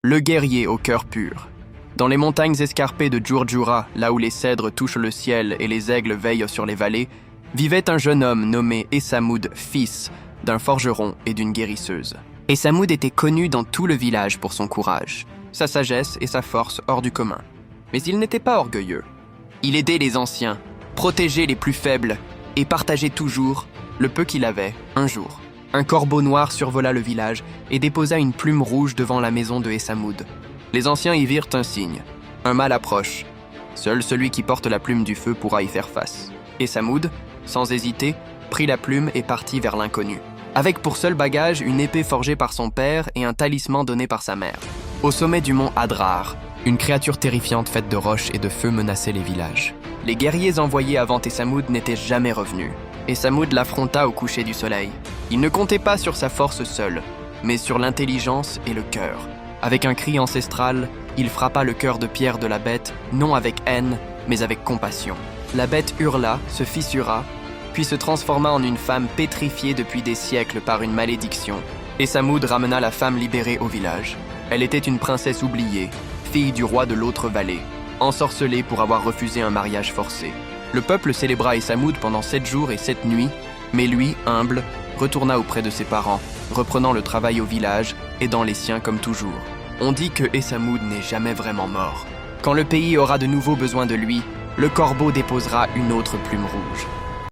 le guerrier au cœur pur. Dans les montagnes escarpées de Djurdjura, là où les cèdres touchent le ciel et les aigles veillent sur les vallées, vivait un jeune homme nommé Essamoud, fils d'un forgeron et d'une guérisseuse. Essamoud était connu dans tout le village pour son courage, sa sagesse et sa force hors du commun. Mais il n'était pas orgueilleux. Il aidait les anciens, protégeait les plus faibles et partageait toujours le peu qu'il avait. Un jour, un corbeau noir survola le village et déposa une plume rouge devant la maison de Essamoud. Les anciens y virent un signe. Un mal approche. Seul celui qui porte la plume du feu pourra y faire face. Essamoud, sans hésiter, prit la plume et partit vers l'inconnu, avec pour seul bagage une épée forgée par son père et un talisman donné par sa mère. Au sommet du mont Adrar, une créature terrifiante faite de roches et de feu menaçait les villages. Les guerriers envoyés avant Essamoud n'étaient jamais revenus. Essamoud l'affronta au coucher du soleil. Il ne comptait pas sur sa force seule, mais sur l'intelligence et le cœur. Avec un cri ancestral, il frappa le cœur de pierre de la bête, non avec haine, mais avec compassion. La bête hurla, se fissura, puis se transforma en une femme pétrifiée depuis des siècles par une malédiction. Essamoud ramena la femme libérée au village. Elle était une princesse oubliée, fille du roi de l'autre vallée, ensorcelée pour avoir refusé un mariage forcé. Le peuple célébra Essamoud pendant 7 jours et 7 nuits, mais lui, humble, retourna auprès de ses parents, reprenant le travail au village, aidant les siens comme toujours. On dit que Essamoud n'est jamais vraiment mort. Quand le pays aura de nouveau besoin de lui, le corbeau déposera une autre plume rouge.